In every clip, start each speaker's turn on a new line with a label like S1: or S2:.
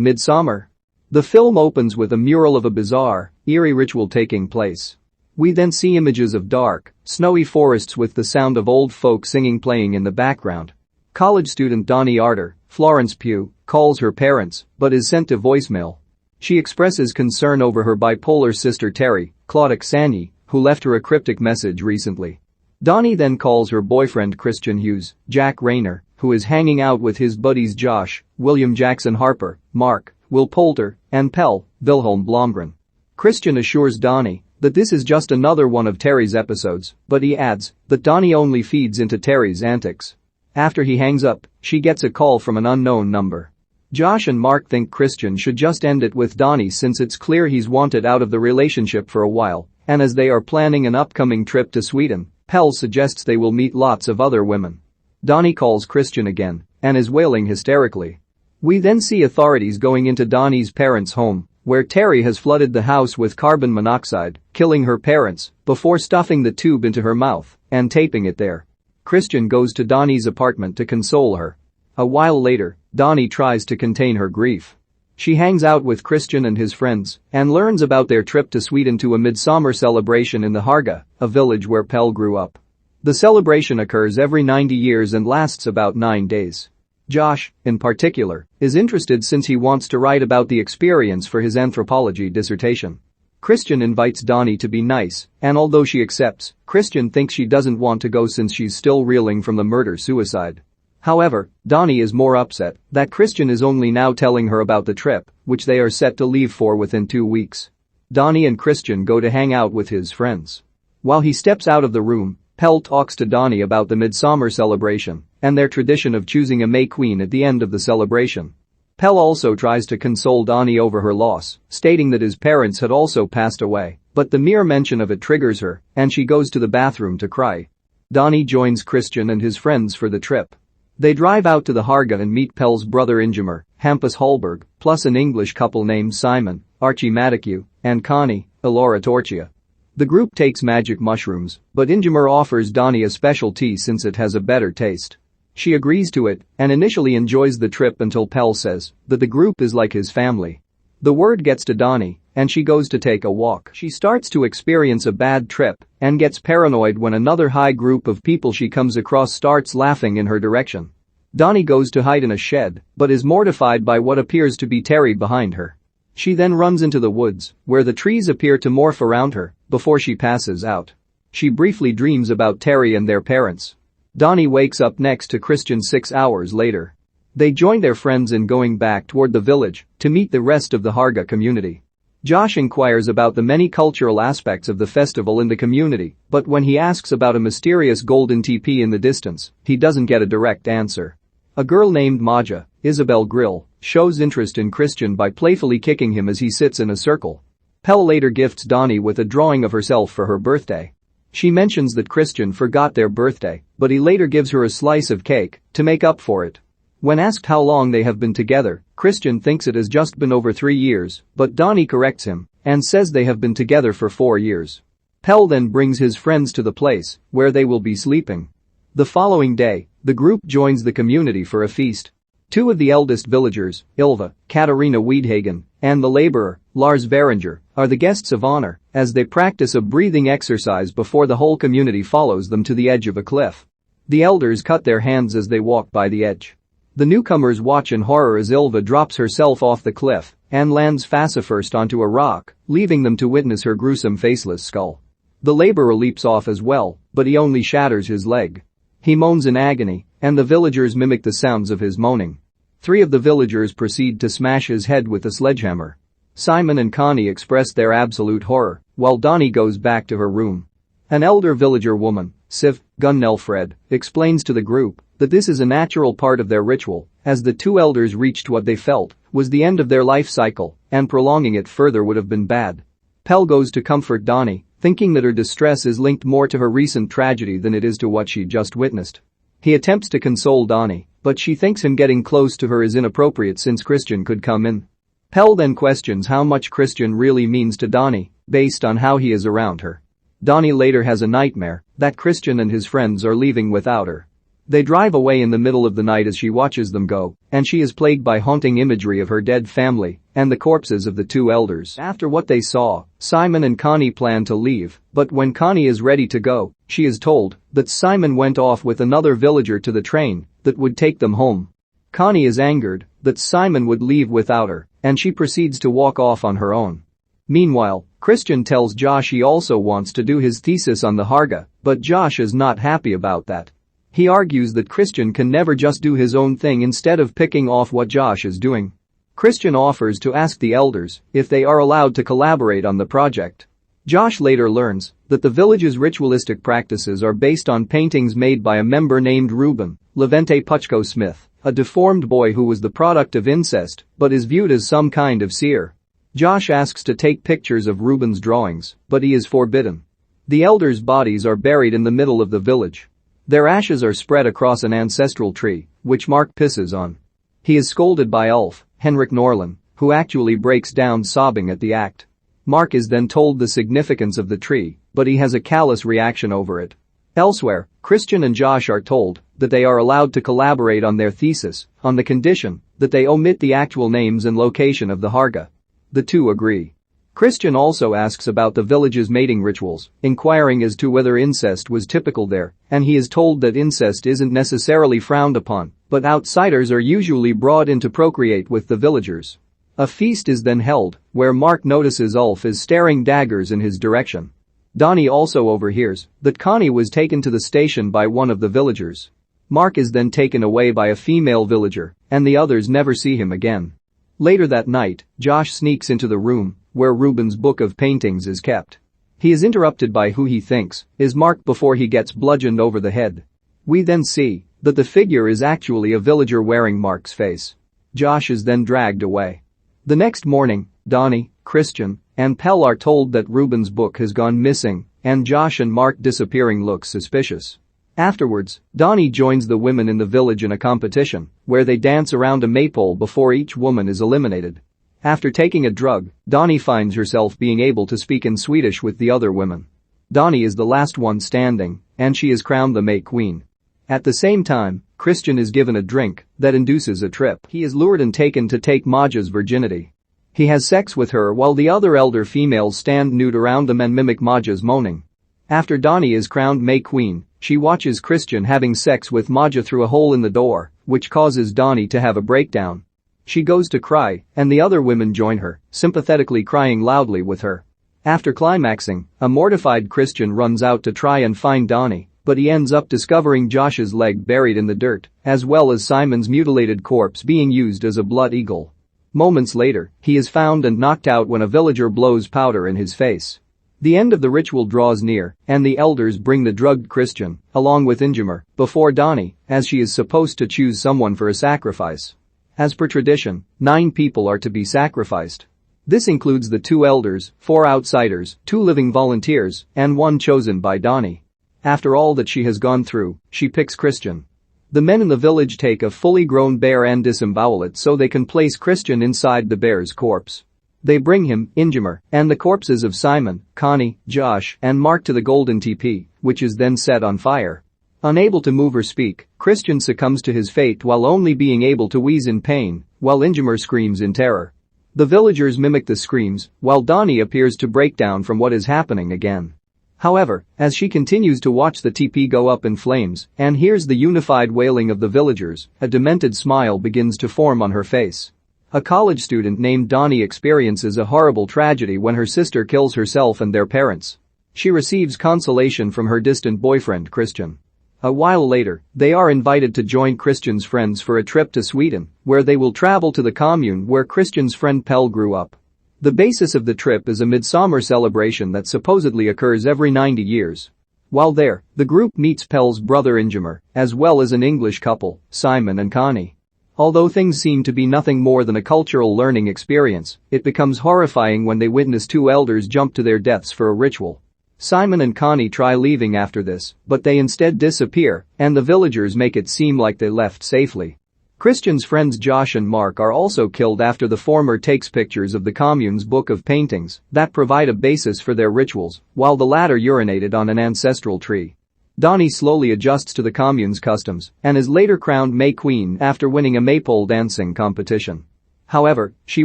S1: Midsommar. The film opens with a mural of a bizarre, eerie ritual taking place. We then see images of dark, snowy forests with the sound of old folk singing playing in the background. College student Ari Aster, Florence Pugh, calls her parents but is sent to voicemail. She expresses concern over her bipolar sister Terry, Claudic Sanyi, who left her a cryptic message recently. Donnie then calls her boyfriend Christian Hughes, Jack Reynor, who is hanging out with his buddies Josh, William Jackson Harper, Mark, Will Poulter, and Pell, Vilhelm Blomgren. Christian assures Donnie that this is just another one of Terry's episodes, but he adds that Donnie only feeds into Terry's antics. After he hangs up, she gets a call from an unknown number. Josh and Mark think Christian should just end it with Donnie since it's clear he's wanted out of the relationship for a while, and as they are planning an upcoming trip to Sweden, Pell suggests they will meet lots of other women. Donnie calls Christian again and is wailing hysterically. We then see authorities going into Donnie's parents' home, where Terry has flooded the house with carbon monoxide, killing her parents before stuffing the tube into her mouth and taping it there. Christian goes to Donnie's apartment to console her. A while later, Donnie tries to contain her grief. She hangs out with Christian and his friends and learns about their trip to Sweden to a Midsommar celebration in the Harga, a village where Pell grew up. The celebration occurs every 90 years and lasts about 9 days. Josh, in particular, is interested since he wants to write about the experience for his anthropology dissertation. Christian invites Donnie to be nice, and although she accepts, Christian thinks she doesn't want to go since she's still reeling from the murder-suicide. However, Donnie is more upset that Christian is only now telling her about the trip, which they are set to leave for within 2 weeks. Donnie and Christian go to hang out with his friends. While he steps out of the room, Pell talks to Donnie about the Midsommar celebration and their tradition of choosing a May Queen at the end of the celebration. Pell also tries to console Donnie over her loss, stating that his parents had also passed away, but the mere mention of it triggers her, and she goes to the bathroom to cry. Donnie joins Christian and his friends for the trip. They drive out to the Harga and meet Pell's brother Ingemar, Hampus Hallberg, plus an English couple named Simon, Archie Madekwe, and Connie, Ellora Torchia. The group takes magic mushrooms, but Ingemar offers Donnie a special tea since it has a better taste. She agrees to it and initially enjoys the trip until Pell says that the group is like his family. The word gets to Donnie, and she goes to take a walk. She starts to experience a bad trip and gets paranoid when another high group of people she comes across starts laughing in her direction. Donnie goes to hide in a shed but is mortified by what appears to be Terry behind her. She then runs into the woods, where the trees appear to morph around her before she passes out. She briefly dreams about Terry and their parents. Donnie wakes up next to Christian 6 hours later. They join their friends in going back toward the village to meet the rest of the Harga community. Josh inquires about the many cultural aspects of the festival in the community, but when he asks about a mysterious golden teepee in the distance, he doesn't get a direct answer. A girl named Maja, Isabelle Grill, shows interest in Christian by playfully kicking him as he sits in a circle. Pell later gifts Donnie with a drawing of herself for her birthday. She mentions that Christian forgot their birthday, but he later gives her a slice of cake to make up for it. When asked how long they have been together, Christian thinks it has just been over 3 years, but Donnie corrects him and says they have been together for 4 years. Pell then brings his friends to the place where they will be sleeping. The following day, the group joins the community for a feast. 2 of the eldest villagers, Ylva, Katarina Weidhagen, and the laborer, Lars Veringer, are the guests of honor as they practice a breathing exercise before the whole community follows them to the edge of a cliff. The elders cut their hands as they walk by the edge. The newcomers watch in horror as Ylva drops herself off the cliff and lands face-first onto a rock, leaving them to witness her gruesome faceless skull. The laborer leaps off as well, but he only shatters his leg. He moans in agony, and the villagers mimic the sounds of his moaning. 3 of the villagers proceed to smash his head with a sledgehammer. Simon and Connie express their absolute horror, while Donnie goes back to her room. An elder villager woman, Siv, Gunnel Fred, explains to the group that this is a natural part of their ritual, as the 2 elders reached what they felt was the end of their life cycle, and prolonging it further would have been bad. Pell goes to comfort Donnie, thinking that her distress is linked more to her recent tragedy than it is to what she just witnessed. He attempts to console Donnie, but she thinks him getting close to her is inappropriate since Christian could come in. Pell then questions how much Christian really means to Donnie, based on how he is around her. Donnie later has a nightmare that Christian and his friends are leaving without her. They drive away in the middle of the night as she watches them go, and she is plagued by haunting imagery of her dead family and the corpses of the two elders. After what they saw, Simon and Connie plan to leave, but when Connie is ready to go, she is told that Simon went off with another villager to the train that would take them home. Connie is angered that Simon would leave without her, and she proceeds to walk off on her own. Meanwhile, Christian tells Josh he also wants to do his thesis on the Harga, but Josh is not happy about that. He argues that Christian can never just do his own thing instead of picking off what Josh is doing. Christian offers to ask the elders if they are allowed to collaborate on the project. Josh later learns that the village's ritualistic practices are based on paintings made by a member named Reuben Levente Puchko Smith, a deformed boy who was the product of incest but is viewed as some kind of seer. Josh asks to take pictures of Reuben's drawings, but he is forbidden. The elders' bodies are buried in the middle of the village. Their ashes are spread across an ancestral tree, which Mark pisses on. He is scolded by Ulf, Henrik Norlén, who actually breaks down sobbing at the act. Mark is then told the significance of the tree, but he has a callous reaction over it. Elsewhere, Christian and Josh are told that they are allowed to collaborate on their thesis, on the condition that they omit the actual names and location of the Harga. The two agree. Christian also asks about the village's mating rituals, inquiring as to whether incest was typical there, and he is told that incest isn't necessarily frowned upon, but outsiders are usually brought in to procreate with the villagers. A feast is then held, where Mark notices Ulf is staring daggers in his direction. Donnie also overhears that Connie was taken to the station by one of the villagers. Mark is then taken away by a female villager, and the others never see him again. Later that night, Josh sneaks into the room where Reuben's book of paintings is kept. He is interrupted by who he thinks is Mark before he gets bludgeoned over the head. We then see that the figure is actually a villager wearing Mark's face. Josh is then dragged away. The next morning, Donnie, Christian, and Pell are told that Reuben's book has gone missing, and Josh and Mark disappearing looks suspicious. Afterwards, Donnie joins the women in the village in a competition where they dance around a maypole before each woman is eliminated. After taking a drug, Donnie finds herself being able to speak in Swedish with the other women. Donnie is the last one standing, and she is crowned the May Queen. At the same time, Christian is given a drink that induces a trip. He is lured and taken to take Maja's virginity. He has sex with her while the other elder females stand nude around them and mimic Maja's moaning. After Donnie is crowned May Queen, she watches Christian having sex with Maja through a hole in the door, which causes Donnie to have a breakdown. She goes to cry, and the other women join her, sympathetically crying loudly with her. After climaxing, a mortified Christian runs out to try and find Donnie, but he ends up discovering Josh's leg buried in the dirt, as well as Simon's mutilated corpse being used as a blood eagle. Moments later, he is found and knocked out when a villager blows powder in his face. The end of the ritual draws near, and the elders bring the drugged Christian, along with Ingemar, before Donnie, as she is supposed to choose someone for a sacrifice. As per tradition, 9 people are to be sacrificed. This includes the 2 elders, 4 outsiders, 2 living volunteers, and 1 chosen by Donnie. After all that she has gone through, she picks Christian. The men in the village take a fully grown bear and disembowel it so they can place Christian inside the bear's corpse. They bring him, Ingemar, and the corpses of Simon, Connie, Josh, and Mark to the golden teepee, which is then set on fire. Unable to move or speak, Christian succumbs to his fate while only being able to wheeze in pain, while Ingemar screams in terror. The villagers mimic the screams, while Donnie appears to break down from what is happening again. However, as she continues to watch the teepee go up in flames and hears the unified wailing of the villagers, a demented smile begins to form on her face. A college student named Donnie experiences a horrible tragedy when her sister kills herself and their parents. She receives consolation from her distant boyfriend Christian. A while later, they are invited to join Christian's friends for a trip to Sweden, where they will travel to the commune where Christian's friend Pell grew up. The basis of the trip is a Midsommar celebration that supposedly occurs every 90 years. While there, the group meets Pell's brother Ingemar, as well as an English couple, Simon and Connie. Although things seem to be nothing more than a cultural learning experience, it becomes horrifying when they witness 2 elders jump to their deaths for a ritual. Simon and Connie try leaving after this, but they instead disappear, and the villagers make it seem like they left safely. Christian's friends Josh and Mark are also killed after the former takes pictures of the commune's book of paintings that provide a basis for their rituals, while the latter urinated on an ancestral tree. Donnie slowly adjusts to the commune's customs and is later crowned May Queen after winning a maypole dancing competition. However, she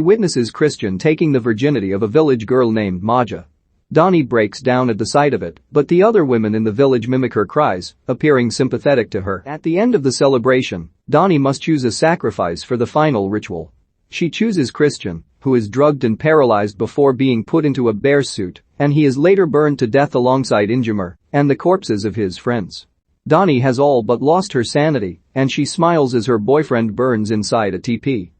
S1: witnesses Christian taking the virginity of a village girl named Maja. Donnie breaks down at the sight of it, but the other women in the village mimic her cries, appearing sympathetic to her. At the end of the celebration, Donnie must choose a sacrifice for the final ritual. She chooses Christian, who is drugged and paralyzed before being put into a bear suit, and he is later burned to death alongside Ingemar and the corpses of his friends. Donnie has all but lost her sanity, and she smiles as her boyfriend burns inside a teepee.